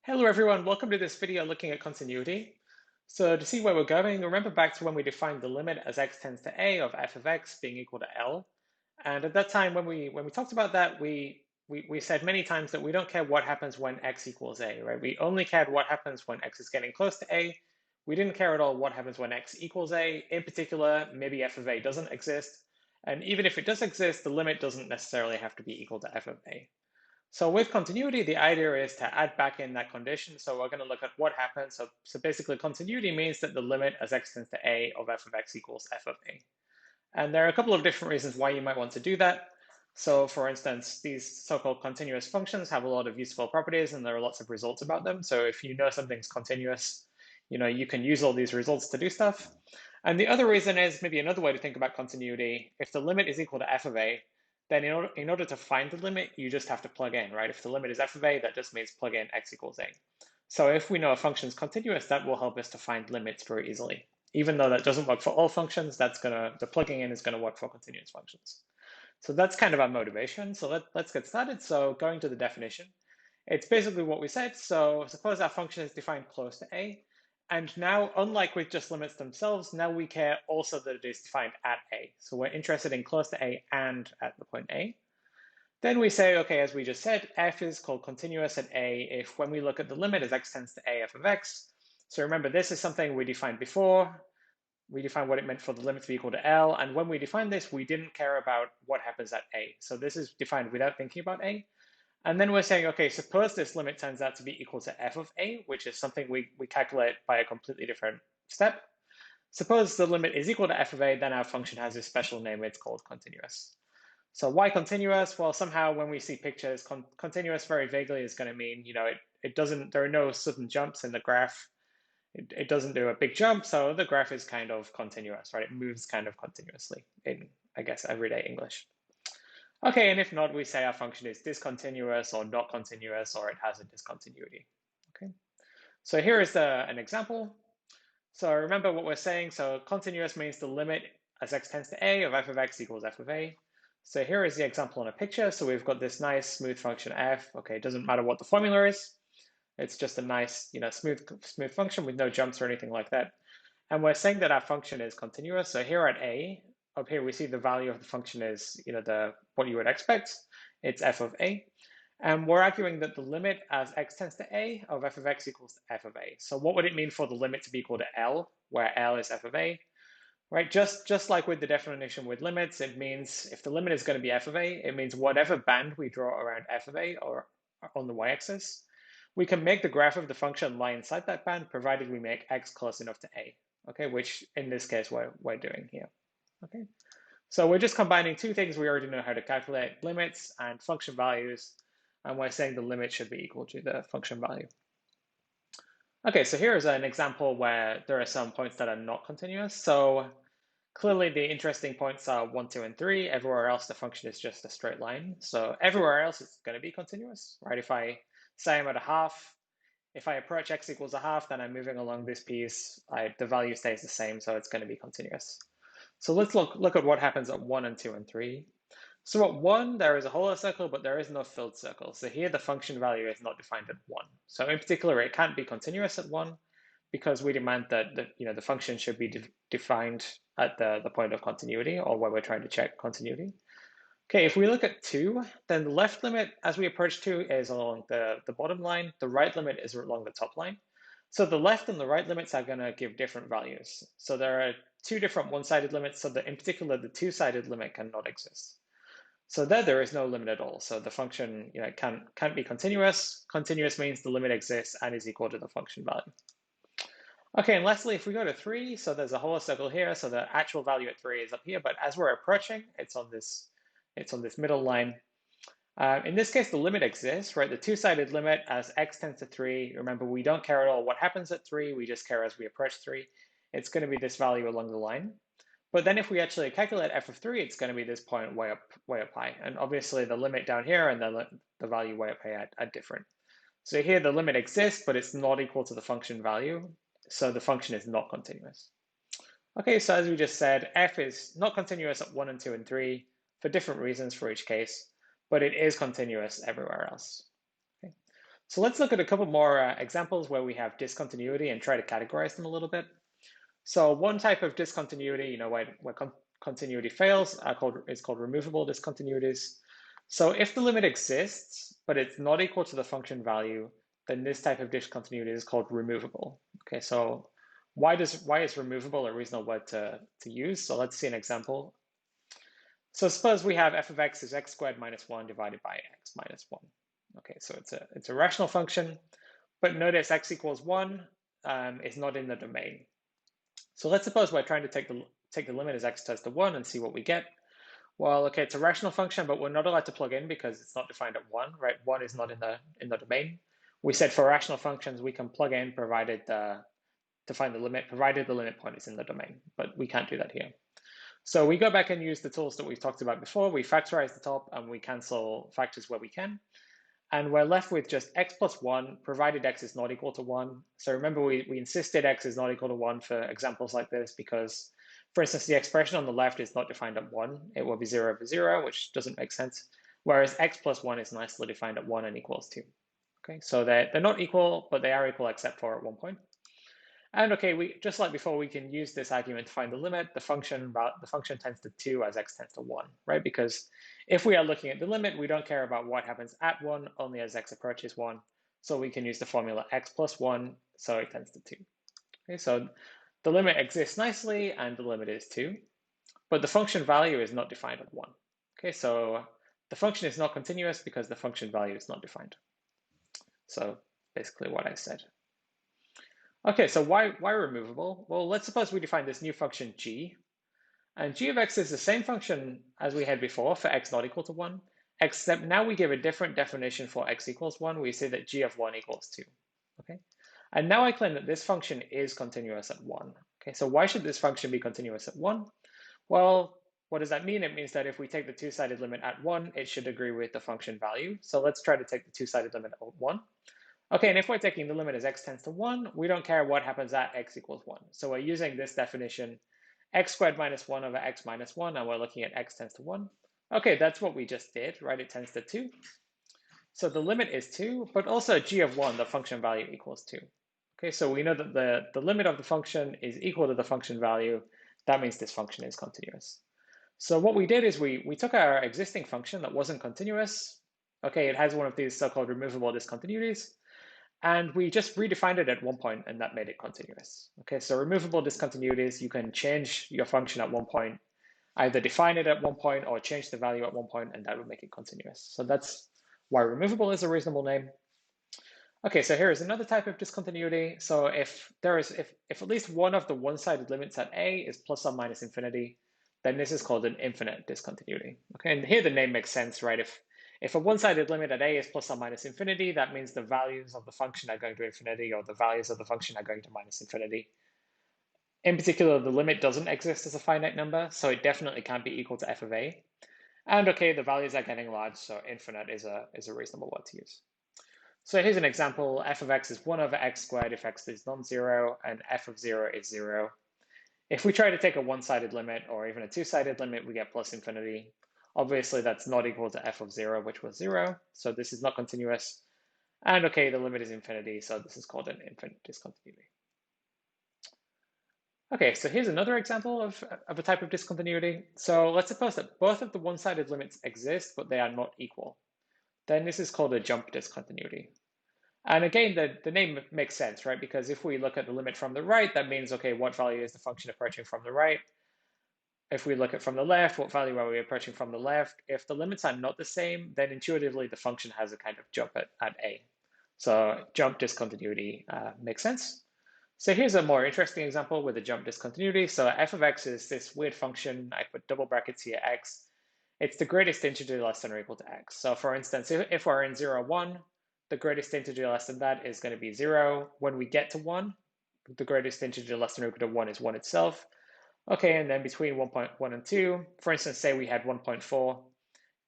Hello everyone, welcome to this video looking at continuity. So to see where we're going, remember back to when we defined the limit as x tends to a of f of x being equal to L. And at that time, when we talked about that, we said many times that we don't care what happens when x equals a, right? We only cared what happens when x is getting close to a. We didn't care at all what happens when x equals a. In particular, maybe f of a doesn't exist. And even if it does exist, the limit doesn't necessarily have to be equal to f of a. So with continuity, the idea is to add back in that condition. So we're going to look at what happens. So basically, continuity means that the limit as x tends to a of f of x equals f of a. And there are a couple of different reasons why you might want to do that. So for instance, these so-called continuous functions have a lot of useful properties, and there are lots of results about them. So if you know something's continuous, you can use all these results to do stuff. And the other reason is maybe another way to think about continuity. If the limit is equal to f of a, then in order to find the limit, you just have to plug in, right? If the limit is f of a, that just means plug in x equals a. So if we know a function is continuous, that will help us to find limits very easily. Even though that doesn't work for all functions, the plugging in is going to work for continuous functions. So that's kind of our motivation. So let's get started. So going to the definition, it's basically what we said. So suppose our function is defined close to a. And now, unlike with just limits themselves, now we care also that it is defined at a. So we're interested in close to a and at the point a. Then we say, okay, as we just said, f is called continuous at a if when we look at the limit as x tends to a f of x. So remember, this is something we defined before. We defined what it meant for the limit to be equal to L. And when we defined this, we didn't care about what happens at a. So this is defined without thinking about a. And then we're saying, okay, suppose this limit turns out to be equal to f of a, which is something we calculate by a completely different step. Suppose the limit is equal to f of a, then our function has a special name. It's called continuous. So why continuous? Well, somehow when we see pictures, continuous very vaguely is going to mean, it doesn't, there are no sudden jumps in the graph. It doesn't do a big jump, so the graph is kind of continuous, right? It moves kind of continuously in, I guess, everyday English. Okay, and if not, we say our function is discontinuous or not continuous, or it has a discontinuity. Okay, so here is an example. So remember what we're saying. So continuous means the limit as x tends to a of f of x equals f of a. So here is the example on a picture. So we've got this nice smooth function f. Okay, it doesn't matter what the formula is. It's just a nice, smooth function with no jumps or anything like that. And we're saying that our function is continuous. So here at a, up here we see the value of the function is, what you would expect. It's f of a. And we're arguing that the limit as x tends to a of f of x equals f of a. So what would it mean for the limit to be equal to L, where L is f of a? Right, just like with the definition with limits, it means if the limit is going to be f of a, it means whatever band we draw around f of a or on the y-axis, we can make the graph of the function lie inside that band, provided we make x close enough to a, okay, which in this case we're doing here, okay? So we're just combining two things we already know how to calculate, limits and function values, and we're saying the limit should be equal to the function value. Okay, so here's an example where there are some points that are not continuous. So clearly the interesting points are 1, 2, and 3. Everywhere else, the function is just a straight line. So everywhere else, it's going to be continuous, right? If I say I'm at a half, if I approach x equals a half, then I'm moving along this piece. The value stays the same, so it's going to be continuous. So let's look at what happens at 1 and 2 and 3. So at 1, there is a hollow circle, but there is no filled circle. So here the function value is not defined at 1. So in particular, it can't be continuous at 1 because we demand that the function should be defined at the point of continuity, or where we're trying to check continuity. Okay, if we look at 2, then the left limit as we approach 2 is along the bottom line. The right limit is along the top line. So the left and the right limits are going to give different values. So there are two different one-sided limits, so that in particular, the two-sided limit cannot exist. So there is no limit at all. So the function can't be continuous. Continuous means the limit exists and is equal to the function value. Okay, and lastly, if we go to 3, so there's a hollow circle here, so the actual value at 3 is up here, but as we're approaching, it's on this middle line. In this case, the limit exists, right? The two-sided limit as x tends to 3. Remember, we don't care at all what happens at 3. We just care as we approach 3. It's going to be this value along the line. But then if we actually calculate f of 3, it's going to be this point way up high. And obviously, the limit down here and the value way up high are different. So here, the limit exists, but it's not equal to the function value. So the function is not continuous. Okay, so as we just said, f is not continuous at 1 and 2 and 3 for different reasons for each case, but it is continuous everywhere else. Okay. So let's look at a couple more examples where we have discontinuity and try to categorize them a little bit. So one type of discontinuity, where continuity fails, is called removable discontinuities. So if the limit exists, but it's not equal to the function value, then this type of discontinuity is called removable. Okay, so why is removable a reasonable word to use? So let's see an example. So suppose we have f of x is x squared minus 1 divided by x minus 1. Okay, so it's a rational function, but notice x equals 1 is not in the domain. So let's suppose we're trying to take the limit as x tends to 1 and see what we get. Well, okay, it's a rational function, but we're not allowed to plug in because it's not defined at 1, right? 1 is not in the domain. We said for rational functions, we can plug in to find the limit, provided the limit point is in the domain, but we can't do that here. So we go back and use the tools that we've talked about before. We factorize the top and we cancel factors where we can. And we're left with just x plus 1, provided x is not equal to 1. So remember, we insisted x is not equal to 1 for examples like this because, for instance, the expression on the left is not defined at 1. It will be 0 over 0, which doesn't make sense. Whereas x plus 1 is nicely defined at 1 and equals 2. Okay, so they're not equal, but they are equal except for at one point. And okay, we just like before, we can use this argument to find the limit. The function tends to 2 as x tends to 1, right? Because if we are looking at the limit, we don't care about what happens at 1, only as x approaches 1. So we can use the formula x plus 1, so it tends to 2. Okay, so the limit exists nicely, and the limit is 2. But the function value is not defined at 1. Okay, so the function is not continuous because the function value is not defined. So basically what I said. Okay, so why removable? Well, let's suppose we define this new function g, and g of x is the same function as we had before for x not equal to 1, except now we give a different definition for x equals 1. We say that g of 1 equals 2. Okay, and now I claim that this function is continuous at 1. Okay, so why should this function be continuous at 1? Well, what does that mean? It means that if we take the two-sided limit at 1, it should agree with the function value. So let's try to take the two-sided limit at 1. Okay, and if we're taking the limit as x tends to 1, we don't care what happens at x equals 1. So we're using this definition, x squared minus 1 over x minus 1, and we're looking at x tends to 1. Okay, that's what we just did, right? It tends to 2. So the limit is 2, but also g of 1, the function value equals 2. Okay, so we know that the limit of the function is equal to the function value. That means this function is continuous. So what we did is we took our existing function that wasn't continuous. Okay, it has one of these so-called removable discontinuities. And we just redefined it at one point, and that made it continuous. Okay, so removable discontinuities, you can change your function at one point, either define it at one point or change the value at one point, and that would make it continuous. So that's why removable is a reasonable name. Okay, so here is another type of discontinuity. So if at least one of the one-sided limits at a is plus or minus infinity, then this is called an infinite discontinuity. Okay, and here the name makes sense, right? If a one-sided limit at a is plus or minus infinity, that means the values of the function are going to infinity, or the values of the function are going to minus infinity. In particular, the limit doesn't exist as a finite number, so it definitely can't be equal to f of a. And okay, the values are getting large, so infinite is a reasonable word to use. So here's an example. F of x is 1 over x squared if x is non-zero, and f of 0 is 0. If we try to take a one-sided limit or even a two-sided limit, we get plus infinity. Obviously, that's not equal to f of 0, which was 0. So this is not continuous. And okay, the limit is infinity, so this is called an infinite discontinuity. Okay, so here's another example of a type of discontinuity. So let's suppose that both of the one-sided limits exist, but they are not equal. Then this is called a jump discontinuity. And again, the name makes sense, right? Because if we look at the limit from the right, that means, okay, what value is the function approaching from the right? If we look at from the left, what value are we approaching from the left? If the limits are not the same, then intuitively the function has a kind of jump at a. So jump discontinuity makes sense. So here's a more interesting example with a jump discontinuity. So f of x is this weird function. I put double brackets here, x. It's the greatest integer less than or equal to x. So for instance, if we're in 0, 1, the greatest integer less than that is going to be 0. When we get to 1, the greatest integer less than or equal to 1 is 1 itself. Okay, and then between 1.1 and 2, for instance, say we had 1.4,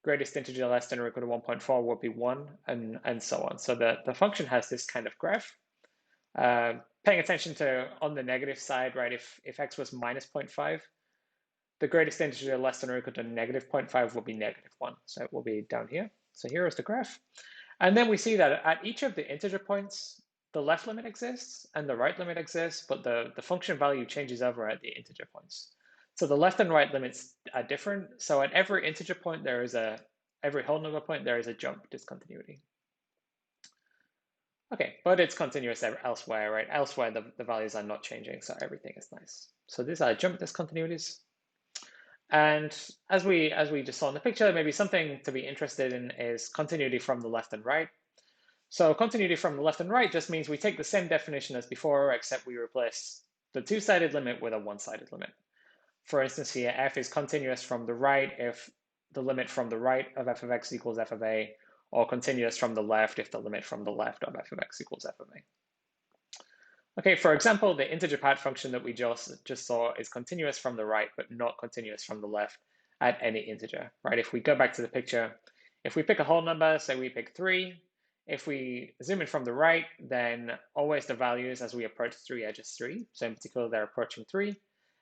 greatest integer less than or equal to 1.4 would be 1, and so on. So the function has this kind of graph. Paying attention to on the negative side, right, if x was minus 0.5, the greatest integer less than or equal to negative 0.5 will be negative 1. So it will be down here. So here is the graph. And then we see that at each of the integer points, the left limit exists and the right limit exists, but the function value changes over at the integer points. So the left and right limits are different. So at every integer point, every whole number point, there is a jump discontinuity. Okay, but it's continuous elsewhere, right? Elsewhere, the values are not changing, so everything is nice. So these are jump discontinuities. And as we just saw in the picture, maybe something to be interested in is continuity from the left and right. So continuity from the left and right just means we take the same definition as before, except we replace the two-sided limit with a one-sided limit. For instance, here, f is continuous from the right if the limit from the right of f of x equals f of a, or continuous from the left if the limit from the left of f of x equals f of a. Okay, for example, the integer pad function that we just saw is continuous from the right, but not continuous from the left at any integer, right? If we go back to the picture, if we pick a whole number, say we pick 3, if we zoom in from the right, then always the values as we approach 3 are just 3. So in particular, they're approaching 3.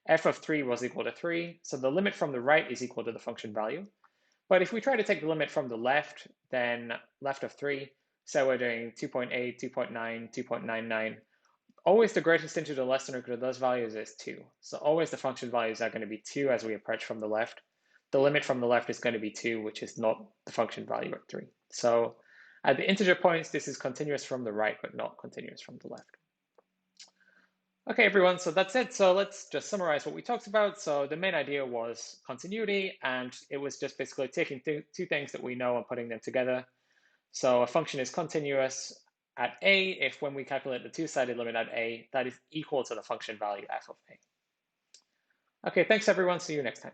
F of 3 was equal to 3. So the limit from the right is equal to the function value. But if we try to take the limit from the left, then left of 3, so we're doing 2.8, 2.9, 2.99, always the greatest integer less than or equal to those values is 2. So always the function values are going to be 2 as we approach from the left. The limit from the left is going to be 2, which is not the function value of 3. So at the integer points, this is continuous from the right, but not continuous from the left. Okay, everyone, so that's it. So let's just summarize what we talked about. So the main idea was continuity, and it was just basically taking two things that we know and putting them together. So a function is continuous at a if when we calculate the two-sided limit at a, that is equal to the function value f of a. Okay, thanks everyone. See you next time.